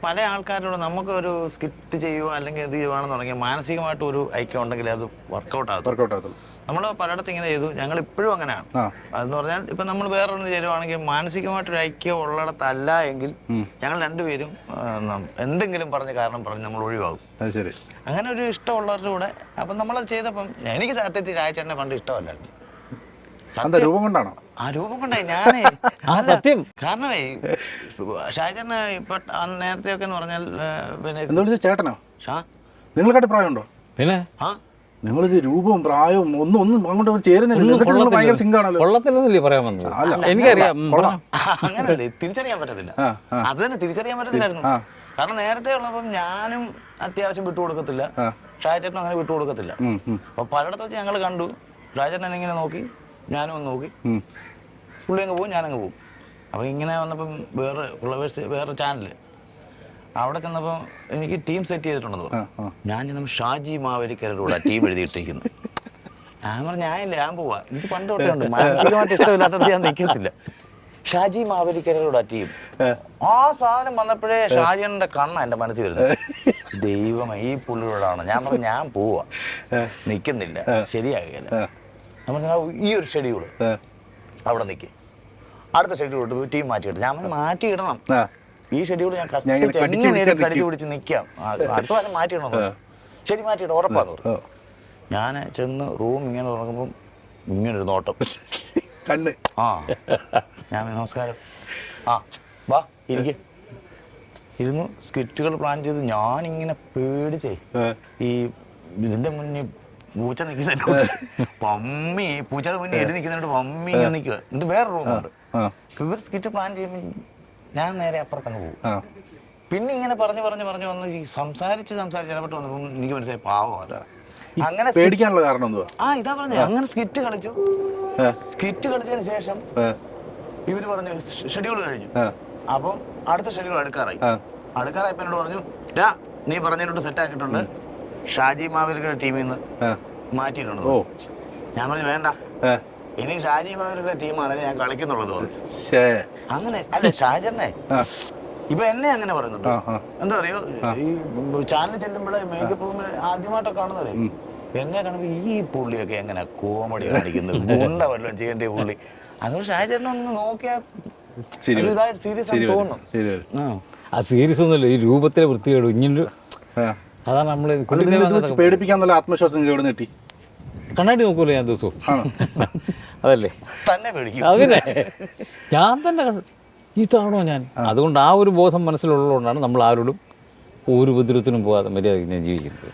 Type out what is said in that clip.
പല ആൾക്കാരോട് നമുക്കൊരു സ്കിറ്റ് ചെയ്യുക അല്ലെങ്കിൽ ഇത് ചെയ്യുവാണെന്ന് തുടങ്ങിയ മാനസികമായിട്ട് ഒരു ഐക്യം ഉണ്ടെങ്കിൽ അത് വർക്കൗട്ട് ആകത്തുള്ളൂ. നമ്മൾ പലയിടത്തും ഇങ്ങനെ ചെയ്തു, ഞങ്ങൾ ഇപ്പോഴും അങ്ങനെയാണ്. അതെന്ന് പറഞ്ഞാൽ ഇപ്പം നമ്മൾ വേറൊന്ന് ചേരുവാണെങ്കിൽ മാനസികമായിട്ടൊരു ഐക്യം ഉള്ളിടത്തല്ല എങ്കിൽ ഞങ്ങൾ രണ്ടുപേരും എന്തെങ്കിലും കാരണം പറഞ്ഞ് നമ്മൾ ഒഴിവാകും. അങ്ങനെ ഒരു ഇഷ്ടമുള്ളവരുടെ കൂടെ അപ്പം നമ്മളത് ചെയ്തപ്പം എനിക്ക് സത്യത്തിൽ രാജേട്ടനെ പണ്ട് ഇഷ്ടമല്ലായിരുന്നു. രൂപം കൊണ്ടാണോ? ആ രൂപം കൊണ്ടായി ഞാനേ സത്യം. കാരണമേ ഷാജന് ഇപ്പൊ നേരത്തെ ഒക്കെ എന്ന് പറഞ്ഞാൽ പിന്നെ ചേട്ടനോ നിങ്ങൾക്കായിട്ട് പ്രായമുണ്ടോ? പിന്നെ നിങ്ങളിത് രൂപവും പ്രായവും ഒന്നും അങ്ങോട്ട് ചേരുന്നില്ല. ഭയങ്കര സിങ്കാണല്ലോ. കൊള്ളത്തില്ലെന്നല്ലേ പറയാൻ വന്നത്? എനിക്കറിയാം. അങ്ങനല്ലേ തിരിച്ചറിയാൻ പറ്റത്തില്ല. അത് തന്നെ തിരിച്ചറിയാൻ പറ്റത്തില്ലായിരുന്നു. കാരണം നേരത്തെ ഉള്ളപ്പം ഞാനും അത്യാവശ്യം വിട്ടുകൊടുക്കത്തില്ല, ഷാജേട്ടനും അങ്ങനെ വിട്ടുകൊടുക്കത്തില്ല. അപ്പൊ പലയിടത്ത് വെച്ച് ഞങ്ങൾ കണ്ടു, ഷാജേട്ടൻ ഇങ്ങനെ നോക്കി, ഞാനും ഒന്ന് നോക്കി, പുള്ളി അങ്ങ് പോകും, ഞാനങ്ങ് പോകും. അപ്പോൾ ഇങ്ങനെ വന്നപ്പം വേറെ ചാനൽ അവിടെ ചെന്നപ്പോൾ എനിക്ക് ടീം സെറ്റ് ചെയ്തിട്ടുണ്ടെന്ന് പറഞ്ഞു. ഞാൻ ചെന്നപ്പോൾ ഷാജി മാവേലിക്കരുടെ ടീം എഴുതിയിട്ടിരിക്കുന്നു. ഞാൻ പറഞ്ഞു ഞാനില്ല, ഞാൻ പോവാ, എനിക്ക് പണ്ട് തൊട്ടേ ഉണ്ട്, മാനസികമായിട്ട് ഇഷ്ടമില്ലാത്തത് ഞാൻ നിൽക്കത്തില്ല. ഷാജി മാവേലിക്കരുടെ ടീം. ആ സാധനം വന്നപ്പോഴേ ഷാജിയുടെ കണ്ണ എൻ്റെ മനസ്സിൽ വരുന്നത്. ദൈവമേ ഈ പുള്ളിയോടാണ്. ഞാൻ പറഞ്ഞു ഞാൻ പോവാ, നിൽക്കുന്നില്ല, ശരിയാകില്ല. നമ്മൾ ഈ ഒരു ഷെഡ്യൂള് അവിടെ നിൽക്കും, അടുത്ത ഷെഡ്യൂൾ ടീം മാറ്റിയിട്ട് ഞാൻ മാറ്റിയിടണം. ഈ ഷെഡ്യൂൾ ഞാൻ കടിച്ചു പിടിച്ച് നിൽക്കാം, അടുത്ത പ്രാവശ്യം മാറ്റിയിടണം. ശരി മാറ്റിയിടണം, ഉറപ്പാന്ന് പറഞ്ഞു. ഞാൻ ചെന്ന് റൂം ഇങ്ങനെ തുറക്കുമ്പം ഇങ്ങനൊരു നോട്ടം കണ്ണ്. ഞാൻ നമസ്കാരം, വാ ഇരിക്കും. ഇരുന്നു സ്കിറ്റുകൾ പ്ലാൻ ചെയ്ത് ഞാനിങ്ങനെ പേടിച്ചേ ഈ ഇതിന്റെ മുന്നിൽ പൂച്ച നിൽക്കുന്നുണ്ട്, പമ്മി പൂച്ചയുടെ മുന്നിൽ എഴുതി നിൽക്കുന്നുണ്ട്, പമ്മി ഇങ്ങനെ നിൽക്കുക. എന്നിട്ട് വേറെ റൂമുണ്ട്. ഇവർ സ്കിറ്റ് പ്ലാൻ ചെയ്യുമ്പോൾ ഞാൻ നേരെ അപ്പുറത്തങ്ങ് പോകും. പിന്നെ ഇങ്ങനെ പറഞ്ഞു വന്ന് ഈ സംസാരിച്ച് ഇടപെട്ട് വന്നപ്പോൾ എനിക്ക് മനസ്സിലായി പാവം അതാ. അങ്ങനെ പേടിക്കാനുള്ള കാരണം എന്തുവാ? ഇതാ പറഞ്ഞത്. അങ്ങനെ സ്കിറ്റ് കളിച്ചതിന് ശേഷം ഇവര് പറഞ്ഞു ഷെഡ്യൂൾ കഴിഞ്ഞു. അപ്പം അടുത്ത ഷെഡ്യൂൾ അടുക്കാറായപ്പോ എന്നോട് പറഞ്ഞു, നീ പറഞ്ഞതിനോട് സെറ്റ് ആക്കിയിട്ടുണ്ട്, ഷാജി മാവേലിക്കരുടെ ടീമിൽ നിന്ന് മാറ്റിയിട്ടുണ്ട്. ഞാൻ പറഞ്ഞു വേണ്ട, ഇനി ഷാജി മാവേലിക്കരുടെ ടീമാണെങ്കിൽ ഞാൻ കളിക്കുന്നുള്ളത്. അങ്ങനെ അല്ല ഷാജനെ ഇപ്പൊ എന്നെ അങ്ങനെ പറയുന്നുണ്ട്. എന്താ പറയോ, ഈ ചാനൽ ചെല്ലുമ്പോഴേ മേക്കപ്പ് റൂമിൽ ആദ്യമായിട്ടൊക്കെ കാണുന്നവരെ എന്നെ കാണുമ്പോ ഈ പുള്ളിയൊക്കെ എങ്ങനെ കോമഡി കാണിക്കുന്നത്, ഗുണ്ട വല്ലതും ചെയ്യേണ്ട പുള്ളി. അതുകൊണ്ട് ഷാജേട്ടനെ ഒന്ന് നോക്കിയാൽ സീരിയസ് ആയി തോന്നുന്നു. ആ സീരിയസ് ഒന്നുമില്ല, ഈ രൂപത്തിലെ വൃത്തികേടും ഇങ്ങനൊരു. അതാണ് നമ്മള് പേടിപ്പിക്കാന്നുള്ള ആത്മവിശ്വാസം എവിടെ കിട്ടി? കണ്ണാടി നോക്കൂല്ലോ ഞാൻ ദിവസവും. അതല്ലേ തന്നെ പേടിക്കും. അതിനെ ഞാൻ തന്നെ ഇതാണോ ഞാൻ. അതുകൊണ്ട് ആ ഒരു ബോധം മനസ്സിലുള്ളതുകൊണ്ടാണ് നമ്മൾ ആരോടും ഒരു ഉപദ്രവത്തിനും പോകാതെ മര്യാദയ്ക്ക് ഞാൻ ജീവിക്കുന്നത്.